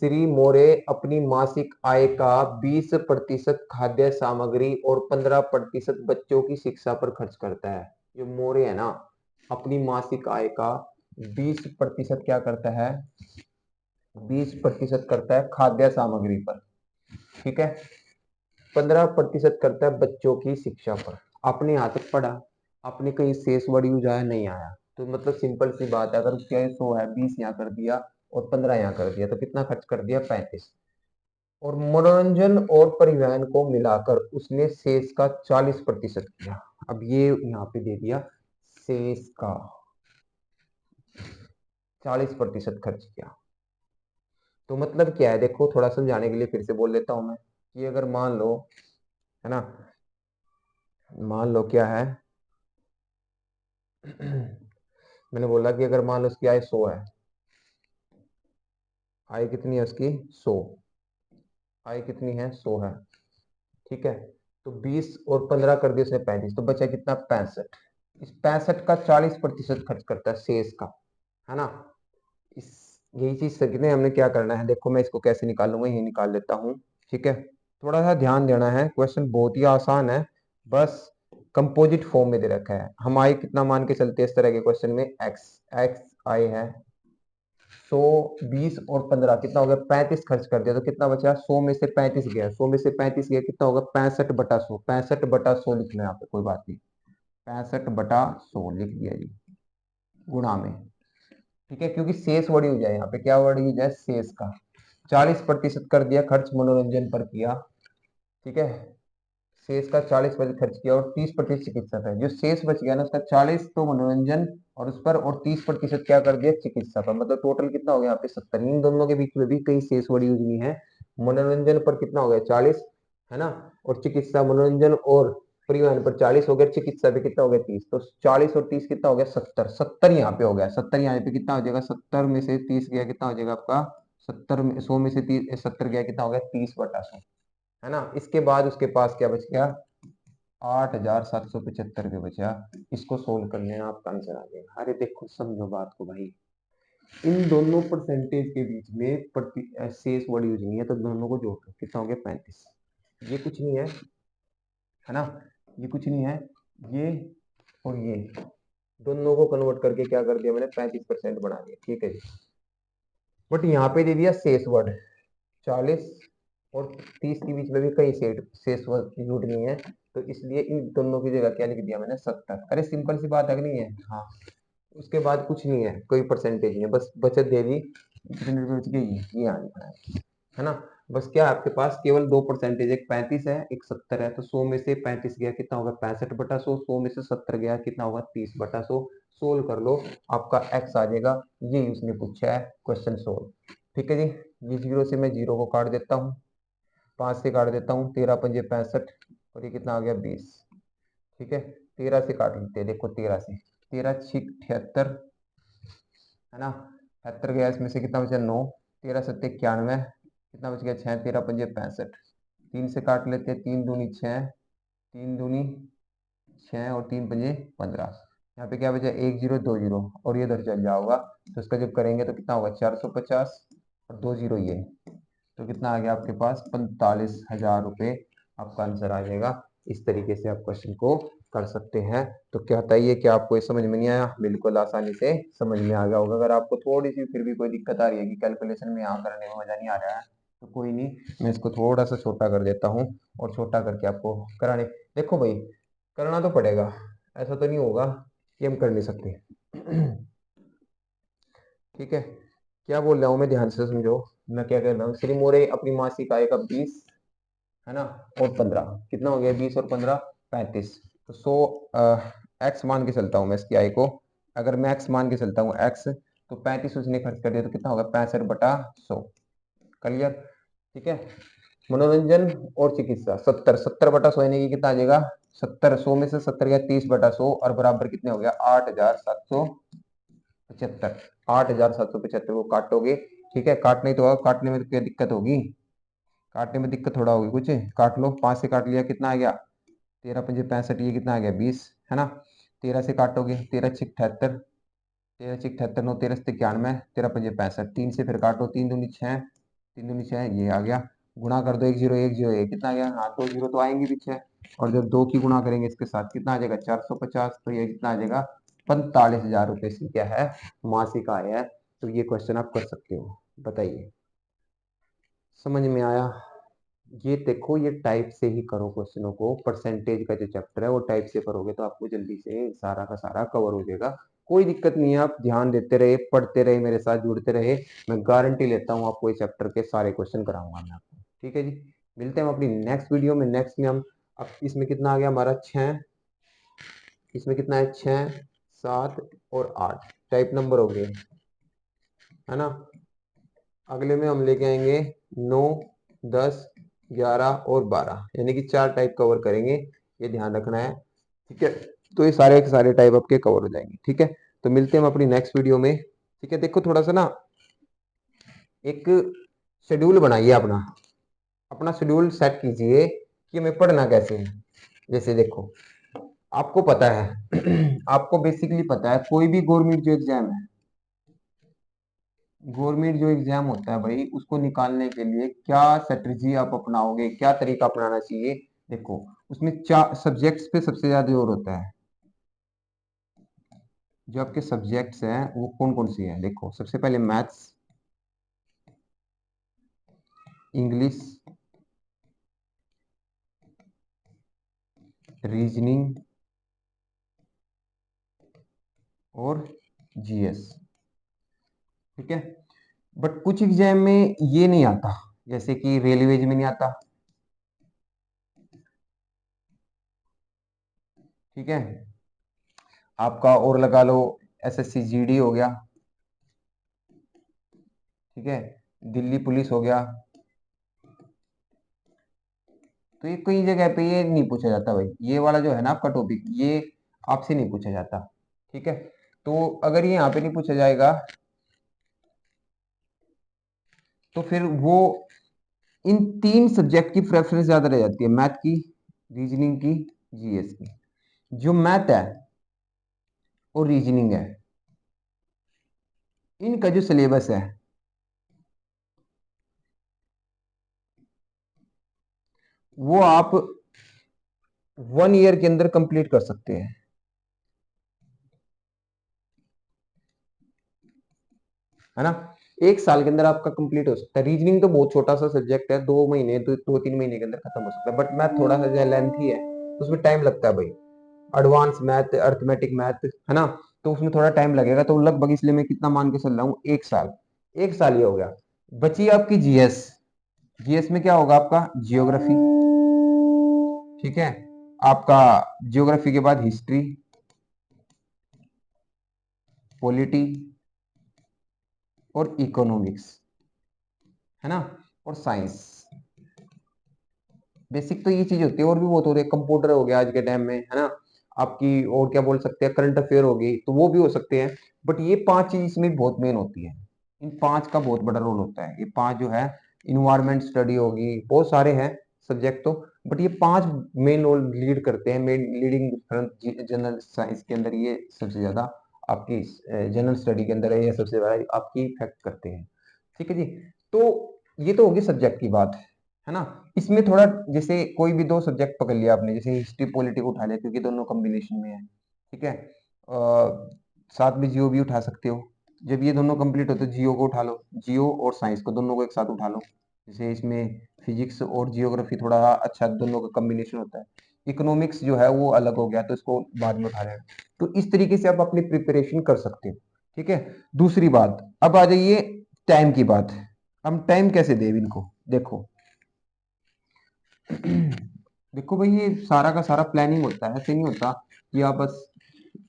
श्री मोरे अपनी मासिक आय का 20% खाद्य सामग्री और 15% बच्चों की शिक्षा पर खर्च करता है। जो मोरे है ना, अपनी मासिक आय का 20% क्या करता है, 20% करता है खाद्य सामग्री पर, ठीक है। 15% करता है बच्चों की शिक्षा पर। अपने यहाँ तक पढ़ा, अपने कहीं शेष वर्ड यूज आया नहीं आया, तो मतलब सिंपल सी बात है, अगर क्या 100 है 20 यहाँ कर दिया और 15 यहाँ कर दिया, तो कितना खर्च कर दिया 35। और मनोरंजन और परिवहन को मिलाकर उसने शेष का 40% किया। अब ये यहाँ पे दे दिया शेष का 40% खर्च किया। तो मतलब क्या है, देखो थोड़ा समझाने के लिए फिर से बोल देता हूं मैं कि अगर मान लो, है ना, मान लो क्या है मैंने बोला कि अगर मान लो उसकी आय 100 है, आय कितनी है उसकी 100, आय कितनी है 100 है, ठीक है। तो 20 और 15 कर दिया उसने 35, तो बचा कितना 65। इस 65 का 40% खर्च करता है शेष का, है ना। इस यही चीज सीखने हमने क्या करना है, देखो मैं इसको कैसे निकालूंगा, ये निकाल लेता हूँ, ठीक है। थोड़ा सा ध्यान देना है, क्वेश्चन बहुत ही आसान है, बस कंपोजिट फॉर्म में दे रखा है। हम आई कितना मान के चलते हैं इस तरह के क्वेश्चन में, एक्स, एक्स आई है 100, 20 और 15 कितना हो गया 35 खर्च कर दिया, तो कितना बचा 100 में से 35 गया, 100 में से 35 गया कितना होगा 65/100, 65/100 लिखना है यहाँ पे, कोई बात नहीं, 65/100 लिख दिया जी, गुणा में, ठीक है, क्योंकि शेष वर्ड यूज है यहाँ पे, क्या वर्ड यूज है शेष का। 40% कर दिया खर्च मनोरंजन पर किया, ठीक है, शेष का 40% खर्च किया और 30% चिकित्सा है। जो शेष बच गया ना उसका 40 तो मनोरंजन और उस पर, और 30% क्या कर दिया चिकित्सा पर, मतलब टोटल कितना हो गया यहाँ पे 70। इन दोनों के बीच में भी कहीं शेष वर्ड यूज नहीं है। मनोरंजन पर कितना हो गया 40, है ना, और चिकित्सा, मनोरंजन और परिवहन पर 40 हो गया, चिकित्सा पे कितना हो गया 30, तो 40 और 30 कितना हो गया 70, 70 यहाँ पे हो गया, 70 यहाँ पे कितना हो जाएगा 70 में से 30 गया कितना हो जाएगा आपका 70 में 100 में से 30 70 गया कितना हो गया 30/100, है ना। इसके बाद उसके पास क्या बच गया 8775 के बचा। इसको सोल्व करने में आपका आंसर आ जाएगा। अरे देखो समझो बात को भाई, इन दोनों परसेंटेज के बीच में शेष वर्ड यूज नहीं है, तो दोनों को जोड़ दो कितना हो गया 35। ये कुछ नहीं है ना, ये कुछ नहीं है, ये और ये दोनों को कन्वर्ट करके क्या कर दिया मैंने 35% बना दिया, ठीक है जी। बट यहाँ पे दे दिया शेष वर्ड 40 और 30 के बीच में भी कई सेट शेष वर्ड यूज नहीं है, तो इसलिए इन दोनों की जगह क्या लिख दिया मैंने 70। अरे सिंपल सी बात है कि नहीं है, हाँ। उसके बाद कुछ नहीं है, कोई परसेंटेज नहीं है, बस बचत दे दी, कितने रुपए बच गई ये आ रहा है ना। बस क्या आपके पास केवल 2%, एक 35 है एक 70 है, तो 100 में से 35 गया कितना होगा 65/100, 100 में से 70 गया कितना होगा 30/100। सोल्व कर लो, आपका एक्स आ जाएगा, ये उसने पूछा है, क्वेश्चन सोल्व, ठीक है जी। ये 0 से मैं 0 को काट देता हूँ, 5 से काट देता हूँ, 13×5 = 65 और ये कितना आ गया 20, ठीक है। 13 से काट लेते हैं, देखो 13 से, 13×6 = 78, है ना, 78 गया, इसमें से कितना बचा 9, 13×7 = 91, कितना बच गया 6, 13×5 = 65, 3 से काट लेते हैं, 3×2 = 6, 3×2 = 6 और 3×5 = 15। यहाँ पे क्या बचा 1 0 2 0 और ये इधर चल जाओगा, तो इसका जब करेंगे तो कितना होगा 450 और 2 0 ये, तो कितना आ गया आपके पास 45,000 रुपये, आपका आंसर आ जाएगा। इस तरीके से आप क्वेश्चन को कर सकते हैं। तो क्या बताइए कि आपको ये समझ में नहीं आया? बिल्कुल आसानी से समझ में आ गया होगा। अगर आपको थोड़ी सी फिर भी कोई दिक्कत आ रही है कि कैलकुलेशन में यहाँ करने में मजा नहीं आ रहा है, तो कोई नहीं, मैं इसको थोड़ा सा छोटा कर देता हूँ और छोटा करके आपको कराने, देखो भाई करना तो पड़ेगा, ऐसा तो नहीं होगा कि हम कर नहीं सकते ठीक है। क्या बोल रहा हूँ मैं, ध्यान से समझो, मैं क्या कर रहा हूँ। श्री मोरे अपनी मासिक आय का 20, है ना, और 15 कितना हो गया 20 और 15 35, तो 100 एक्स मान के चलता हूँ मैं इसकी आय को, अगर मैं एक्स मान के चलता हूँ एक्स, तो 35 उसने खर्च कर दिया, तो कितना होगा 65/100, क्लियर, ठीक है। मनोरंजन और चिकित्सा 70, 70/100 यानी कि कितना आ जाएगा 70, 100 में से 70 गया 30/100 और बराबर कितने हो गया 8,775, 8,775 को काटोगे, ठीक है, काटने ही तो होगा, काटने में तो क्या दिक्कत होगी, काटने में दिक्कत थोड़ा होगी कुछ, काट लो, 5 से काट लिया कितना आ गया 13×5 = 65, ये कितना आ गया 20, है ना। 13 से काटोगे 13×6 = 78, 13×6 = 78, 9 13 = 91, 13×5 = 65, 3 से फिर काटो 3×2 = 6, 3×2 = 6, ये आ गया, गुणा कर दो 1 0 1 0 1, कितना आ गया, हाँ 2 0 तो आएंगे पीछे, और जब 2 की गुणा करेंगे इसके साथ कितना आ जाएगा 450, तो ये कितना आ जाएगा 45,000 रुपये से क्या है मासिक आय है। तो ये क्वेश्चन आप कर सकते हो, बताइए समझ में आया? ये देखो, ये टाइप से ही करो क्वेश्चनों को, परसेंटेज का जो चैप्टर है वो टाइप से करोगे तो आपको जल्दी से सारा का सारा कवर हो जाएगा, कोई दिक्कत नहीं है। आप ध्यान देते रहे, पढ़ते रहे, मेरे साथ जुड़ते रहे, मैं गारंटी लेता हूँ आपको इस चैप्टर के सारे क्वेश्चन कराऊंगा मैं आपको। ठीक है जी, मिलते हैं हम अपनी नेक्स्ट वीडियो में। नेक्स्ट में हम, अब इसमें कितना आ गया हमारा 6, इसमें कितना है 6, 7 और 8 टाइप नंबर हो गए, है ना। अगले में हम लेके आएंगे 9, 10, 11 और 12, यानी कि 4 टाइप कवर करेंगे, ये ध्यान रखना है। ठीक है, तो ये सारे के सारे टाइप आपके कवर हो जाएंगे। ठीक है, तो मिलते हैं हम अपनी नेक्स्ट वीडियो में। ठीक है, देखो थोड़ा सा ना एक शेड्यूल बनाइए अपना, अपना शेड्यूल सेट कीजिए कि हमें पढ़ना कैसे है। जैसे देखो, आपको पता है आपको बेसिकली पता है कोई भी गवर्नमेंट जो एग्जाम है, गवर्नमेंट जो एग्जाम होता है भाई, उसको निकालने के लिए क्या स्ट्रेटजी आप अपनाओगे, क्या तरीका अपनाना चाहिए। देखो, उसमें 4 सब्जेक्ट्स पे सबसे ज्यादा जोर होता है। जो आपके सब्जेक्ट्स हैं वो कौन कौन सी हैं, देखो सबसे पहले मैथ्स, इंग्लिश, रीजनिंग और जीएस। ठीक है, बट कुछ एग्जाम में ये नहीं आता, जैसे कि रेलवेज में नहीं आता। ठीक है, आपका और लगा लो एसएससी जीडी हो गया। ठीक है, दिल्ली पुलिस हो गया। तो ये कई जगह पे ये नहीं पूछा जाता भाई, ये वाला जो है ना आपका टॉपिक, ये आपसे नहीं पूछा जाता। ठीक है, तो अगर ये यहाँ पे नहीं पूछा जाएगा तो फिर वो इन 3 सब्जेक्ट की प्रेफरेंस ज्यादा रह जाती है, मैथ की, रीजनिंग की, जीएस की। जो मैथ है और रीजनिंग है, इनका जो सिलेबस है वो आप 1 ईयर के अंदर कंप्लीट कर सकते हैं, है ना। 1 साल के अंदर आपका कंप्लीट हो सकता है। रीजनिंग तो बहुत छोटा सा सब्जेक्ट है, 2 महीने, 2-3 महीने के अंदर खत्म हो सकता है। बट मैथ थोड़ा सा जो लेंथी है, तो उसमें टाइम लगता है भाई। एडवांस मैथ, अर्थमेटिक मैथ, है ना, तो उसमें थोड़ा टाइम लगेगा। तो लगभग इसलिए मैं कितना मान के चल रहा हूँ, 1 साल। 1 साल ये हो गया। बची आपकी जीएस। जीएस में क्या होगा आपका, जियोग्राफी। ठीक है, आपका जियोग्राफी के बाद हिस्ट्री, पॉलिटी और इकोनॉमिक्स, है ना, और साइंस। बेसिक तो ये चीज होती है, और भी बहुत हो रही है। कंप्यूटर हो गया आज के टाइम में, है ना। आपकी और क्या बोल सकते हैं, करंट अफेयर हो गई, तो वो भी हो सकते हैं। बट ये 5 चीज इसमें बहुत मेन होती है। इन 5 का बहुत बड़ा रोल होता है। ये 5 जो है, इन्वायरमेंट स्टडी होगी, बहुत सारे हैं सब्जेक्ट तो, बट ये 5 मेन रोल लीड करते हैं। मेन लीडिंग जनरल साइंस के अंदर ये सबसे ज्यादा आपकी, जनरल स्टडी के अंदर ये सबसे ज्यादा आपकी इफेक्ट करते हैं। ठीक है जी, तो ये तो होगी सब्जेक्ट की बात, है ना। इसमें थोड़ा, जैसे कोई भी 2 सब्जेक्ट पकड़ लिया आपने, जैसे हिस्ट्री पॉलिटिक उठा लिया, क्योंकि दोनों कॉम्बिनेशन में है। ठीक है, साथ में जियो भी उठा सकते हो। जब ये दोनों कंप्लीट हो तो जियो को उठा लो, जियो और साइंस को दोनों को एक साथ उठा लो। जैसे इसमें फिजिक्स और जियोग्राफी थोड़ा अच्छा दोनों का कॉम्बिनेशन होता है। इकोनॉमिक्स जो है वो अलग हो गया, तो इसको बाद में उठा लेना। तो इस तरीके से आप अपनी प्रिपरेशन कर सकते हो। ठीक है, दूसरी बात, अब आ जाइए टाइम की बात। हम टाइम कैसे दें इनको, देखो देखो भाई, ये सारा का सारा प्लानिंग होता है, ऐसे नहीं होता कि आप बस,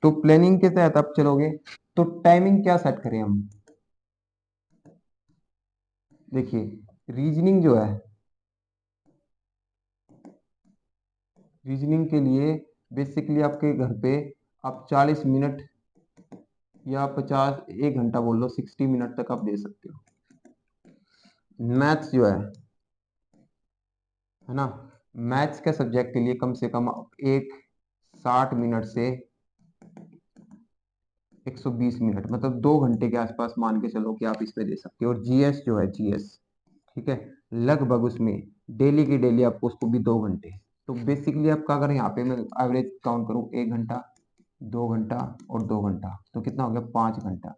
तो प्लानिंग के तहत आप चलोगे। तो टाइमिंग क्या सेट करें हम, देखिए रीजनिंग जो है, रीजनिंग के लिए बेसिकली आपके घर पे आप 40 मिनट या 50, 1 घंटा बोल लो, 60 मिनट तक आप दे सकते हो। मैथ्स जो है ना, मैथ्स के सब्जेक्ट के लिए कम से कम एक 60 मिनट से 120 मिनट, मतलब 2 घंटे के आसपास मान के चलो कि आप इसमें दे सकते हो। और जीएस जो है, जीएस, ठीक है, लगभग उसमें डेली की डेली आपको उसको भी 2 घंटे। तो बेसिकली आपका अगर यहाँ पे मैं एवरेज काउंट करूँ, 1 घंटा, 2 घंटा और 2 घंटा, तो कितना हो गया, 5 घंटा।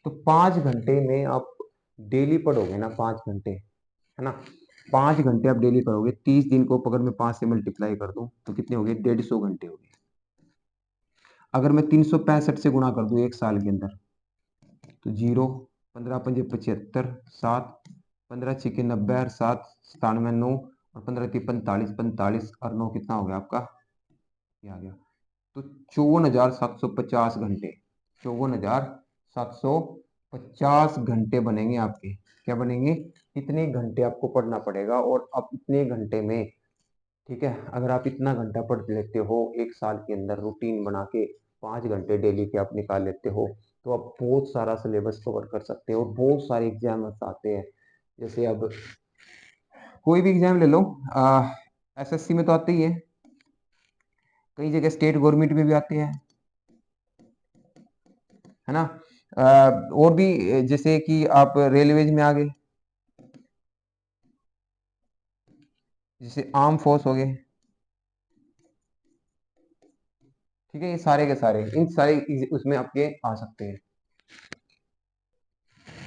तो 5 घंटे में आप डेली पढ़ोगे ना, 5 घंटे, है ना, 5 घंटे आप डेली करोगे, 30 दिन को अगर मैं 5 से मल्टीप्लाई कर दूं तो कितने हो गए, 150 घंटे हो गए। अगर मैं 365 से गुणा कर दूं 1 साल के अंदर, तो 0, 15 पंजे 75, 7, 15 छिके 90 और 7 97 9 और 15 3 45 45 और 9 कितना हो गया आपका, ये आ गया। तो 54,750 घंटे, 54,750 घंटे बनेंगे आपके। क्या बनेंगे, इतने घंटे आपको पढ़ना पड़ेगा। और अब इतने घंटे में, ठीक है, अगर आप इतना घंटा पढ़ लेते हो एक साल के अंदर रूटीन बना के, 5 घंटे डेली के आप निकाल लेते हो, तो आप बहुत सारा सिलेबस कवर कर सकते हो। बहुत सारे एग्जाम आते हैं, जैसे अब कोई भी एग्जाम ले लो, एसएससी में तो आते ही है, कई जगह स्टेट गवर्नमेंट में भी आते हैं, है ना। और भी जैसे कि आप रेलवेज में आ गए, जैसे आर्म फोर्स हो गए, ठीक है, ये सारे के सारे इन सारे उसमें आपके आ सकते हैं,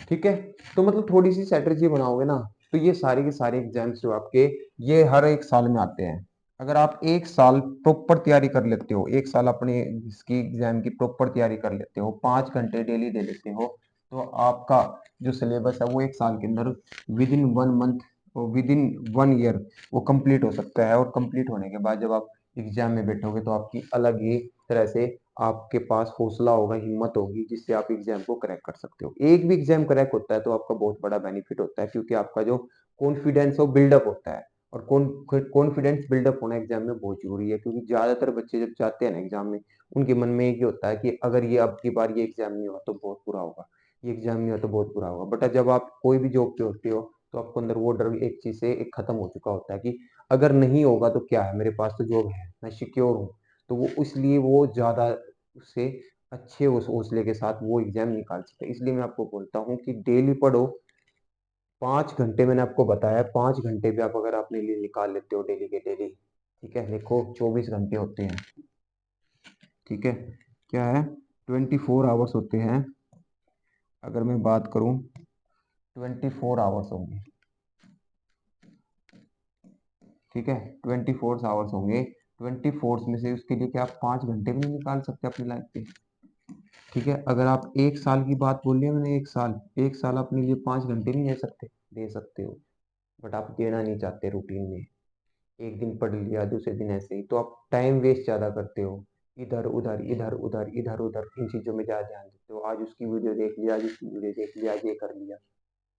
ठीक है। तो मतलब थोड़ी सी स्ट्रेटजी बनाओगे ना, तो ये सारे के सारे एग्जाम्स जो आपके, ये हर एक साल में आते हैं। अगर आप एक साल प्रॉपर तैयारी कर लेते हो, एक साल अपने इसकी एग्जाम की प्रॉपर तैयारी कर लेते हो, 5 घंटे डेली दे लेते हो, तो आपका जो सिलेबस है वो एक साल के अंदर विद इन 1 मंथ और विद इन 1 ईयर वो कंप्लीट हो सकता है। और कंप्लीट होने के बाद जब आप एग्जाम में बैठोगे तो आपकी अलग ही तरह से आपके पास हौसला होगा, हिम्मत होगी, जिससे आप एग्जाम को क्रैक कर सकते हो। एक भी एग्जाम क्रैक होता है तो आपका बहुत बड़ा बेनिफिट होता है, क्योंकि आपका जो कॉन्फिडेंस है वो बिल्डअप होता है। और कॉन्फिडेंस बिल्डअप होना एग्जाम में बहुत जरूरी है, क्योंकि ज्यादातर बच्चे जब जाते हैं ना एग्जाम में, उनके मन में एक ही होता है कि अगर ये अब की बार ये एग्जाम नहीं हुआ तो बहुत बुरा होगा, ये एग्जाम नहीं हुआ तो बहुत बुरा होगा। बट जब आप कोई भी जॉब पे होते हो तो आपको अंदर वो डर एक चीज से एक खत्म हो चुका होता है कि अगर नहीं होगा तो क्या है, मेरे पास तो जॉब है, मैं सिक्योर हूँ। तो वो इसलिए वो ज्यादा उससे अच्छे उस हौसले के साथ वो एग्जाम निकाल सकते हैं। इसलिए मैं आपको बोलता हूँ कि डेली पढ़ो, 5 घंटे मैंने आपको बताया, 5 घंटे भी आप अगर अपने लिए निकाल लेते हो डेली के डेली, ठीक है, देखो 24 घंटे होते हैं, ठीक है, क्या है, 24 आवर्स होते हैं। अगर मैं बात करूं, 24 आवर्स होंगे, ठीक है, 24 आवर्स होंगे। 24 में से उसके लिए क्या आप 5 घंटे भी नहीं निकाल सकते अपनी लाइफ पे, ठीक है। अगर आप एक साल की बात बोल रहे हैं, मैंने एक साल अपने लिए 5 घंटे नहीं दे सकते, दे सकते हो, बट आप देना नहीं चाहते रूटीन में। एक दिन पढ़ लिया, दूसरे दिन ऐसे ही, तो आप टाइम वेस्ट ज्यादा करते हो, इधर उधर इधर उधर इधर उधर इन चीजों में ज्यादा ध्यान देते हो। आज उसकी वीडियो देख लिया, आज उसकी वीडियो देख लिया, आज ये कर लिया।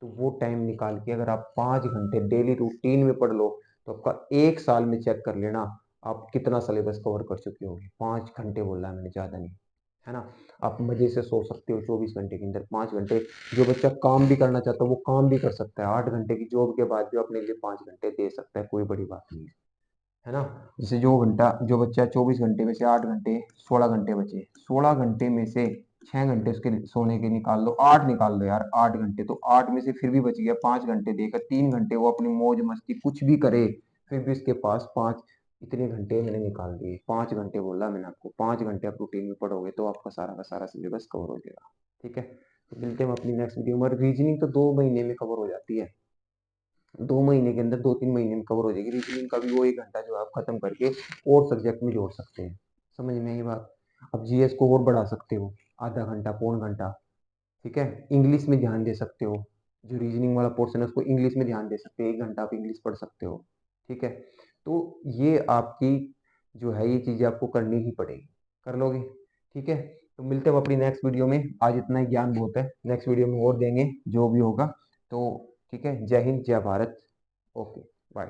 तो वो टाइम निकाल के अगर आप 5 घंटे डेली रूटीन में पढ़ लो, तो आपका एक साल में चेक कर लेना आप कितना सिलेबस कवर कर चुके होगे। 5 घंटे बोला है मैंने, ज्यादा नहीं, है ना। आप मजे से सो सकते हो 24 घंटे के अंदर, 5 घंटे। जो बच्चा काम भी करना चाहता है वो काम भी कर सकता है, 8 घंटे की जॉब के बाद भी अपने लिए 5 घंटे दे सकता है, कोई बड़ी बात नहीं है, है ना। जैसे जो बच्चा 24 घंटे में से 8 घंटे, 16 घंटे बचे, 16 घंटे में से 6 घंटे उसके सोने के निकाल लो, 8 निकाल लो यार, 8 घंटे, तो 8 में से फिर भी बच गया 5 घंटे देकर, 3 घंटे वो अपनी मौज मस्ती कुछ भी करे, फिर भी उसके पास पांच, इतने घंटे मैंने निकाल दिए। 5 घंटे बोला मैंने आपको, 5 घंटे आप रूटीन में पढ़ोगे तो आपका सारा का सारा सिलेबस कवर हो जाएगा, ठीक है। तो मिलते हैं हम अपनी नेक्स्ट वीडियो में। रीजनिंग तो 2 महीने में कवर हो जाती है, 2 महीने के अंदर, 2-3 महीने में कवर हो जाएगी। रीजनिंग का भी वो 1 घंटा जो आप खत्म करके और सब्जेक्ट में जोड़ सकते हैं, समझ में आई बात। अब जीएस को और बढ़ा सकते हो, आधा घंटा, पौन घंटा, ठीक है। इंग्लिश में ध्यान दे सकते हो, जो रीजनिंग वाला पोर्शन है उसको इंग्लिश में ध्यान दे सकते हो, 1 घंटा आप इंग्लिश पढ़ सकते हो, ठीक है। तो ये आपकी जो है, ये चीजें आपको करनी ही पड़ेगी, कर लोगे, ठीक है। तो मिलते हैं हम अपनी नेक्स्ट वीडियो में, आज इतना ही ज्ञान बहुत है, नेक्स्ट वीडियो में और देंगे जो भी होगा। तो ठीक है, जय हिंद, जय भारत, ओके, बाय।